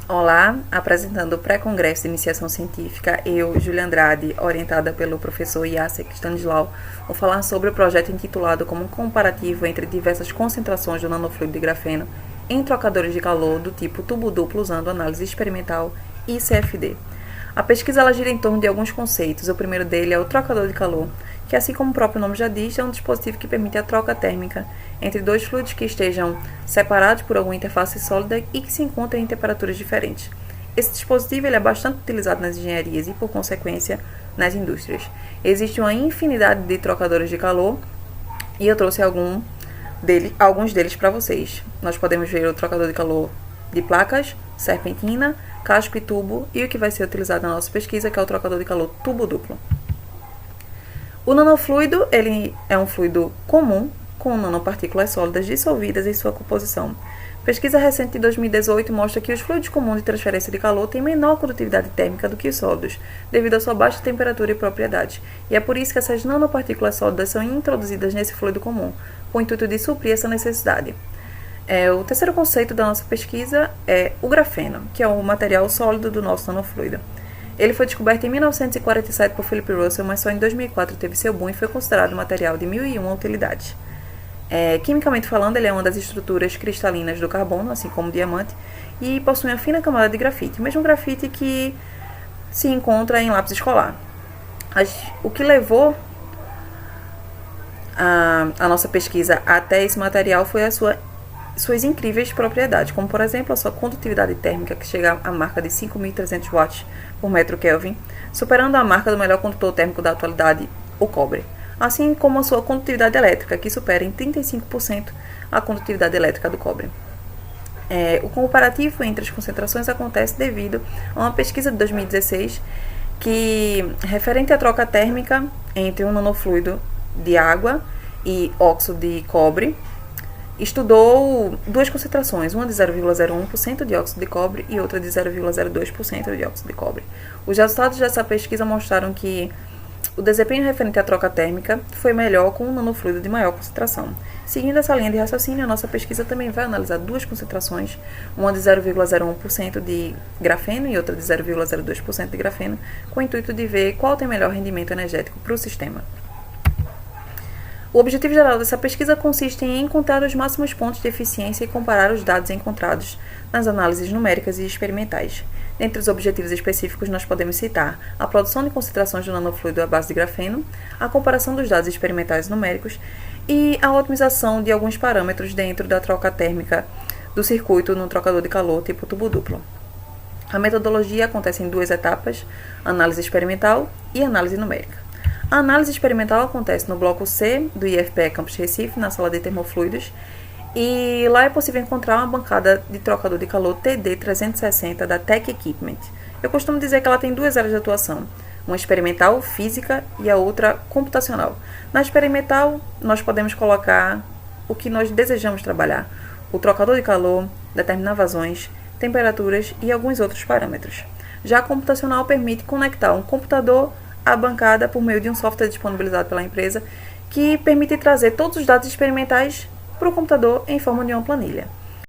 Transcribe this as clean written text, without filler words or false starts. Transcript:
Olá, apresentando o pré-congresso de iniciação científica, eu, Júlia Andrade, orientada pelo professor Jacek Stanislau, vou falar sobre o projeto intitulado como um comparativo entre diversas concentrações do nanofluido de grafeno em trocadores de calor do tipo tubo duplo usando análise experimental e CFD. A pesquisa ela gira em torno de alguns conceitos. O primeiro dele é o trocador de calor, que, assim como o próprio nome já diz, é um dispositivo que permite a troca térmica entre dois fluidos que estejam separados por alguma interface sólida e que se encontrem em temperaturas diferentes. Esse dispositivo ele é bastante utilizado nas engenharias e, por consequência, nas indústrias. Existe uma infinidade de trocadores de calor e eu trouxe alguns deles para vocês. Nós podemos ver o trocador de calor de placas, serpentina, casco e tubo, e o que vai ser utilizado na nossa pesquisa, que é o trocador de calor tubo duplo. O nanofluido ele é um fluido comum com nanopartículas sólidas dissolvidas em sua composição. Pesquisa recente de 2018 mostra que os fluidos comuns de transferência de calor têm menor condutividade térmica do que os sólidos, devido à sua baixa temperatura e propriedades. E é por isso que essas nanopartículas sólidas são introduzidas nesse fluido comum, com o intuito de suprir essa necessidade. O terceiro conceito da nossa pesquisa é o grafeno, que é o material sólido do nosso nanofluido. Ele foi descoberto em 1947 por Philip Russell, mas só em 2004 teve seu boom e foi considerado material de 1001 utilidades. Quimicamente falando, ele é uma das estruturas cristalinas do carbono, assim como o diamante, e possui uma fina camada de grafite, o mesmo grafite que se encontra em lápis escolar. O que levou a nossa pesquisa até esse material foi suas incríveis propriedades, como por exemplo a sua condutividade térmica, que chega à marca de 5.300 watts por metro Kelvin, superando a marca do melhor condutor térmico da atualidade, o cobre, assim como a sua condutividade elétrica, que supera em 35% a condutividade elétrica do cobre. O comparativo entre as concentrações acontece devido a uma pesquisa de 2016 que, referente à troca térmica entre um nanofluido de água e óxido de cobre, estudou duas concentrações, uma de 0,01% de óxido de cobre e outra de 0,02% de óxido de cobre. Os resultados dessa pesquisa mostraram que o desempenho referente à troca térmica foi melhor com um nanofluido de maior concentração. Seguindo essa linha de raciocínio, a nossa pesquisa também vai analisar duas concentrações, uma de 0,01% de grafeno e outra de 0,02% de grafeno, com o intuito de ver qual tem melhor rendimento energético para o sistema. O objetivo geral dessa pesquisa consiste em encontrar os máximos pontos de eficiência e comparar os dados encontrados nas análises numéricas e experimentais. Dentre os objetivos específicos, nós podemos citar a produção de concentrações do nanofluido à base de grafeno, a comparação dos dados experimentais numéricos e a otimização de alguns parâmetros dentro da troca térmica do circuito no trocador de calor tipo tubo duplo. A metodologia acontece em duas etapas, análise experimental e análise numérica. A análise experimental acontece no bloco C do IFPE Campus Recife, na sala de termofluidos, e lá é possível encontrar uma bancada de trocador de calor TD360 da Tech Equipment. Eu costumo dizer que ela tem duas áreas de atuação, uma experimental, física, e a outra computacional. Na experimental, nós podemos colocar o que nós desejamos trabalhar, o trocador de calor, determinar vazões, temperaturas e alguns outros parâmetros. Já a computacional permite conectar um computador à bancada por meio de um software disponibilizado pela empresa que permite trazer todos os dados experimentais para o computador em forma de uma planilha.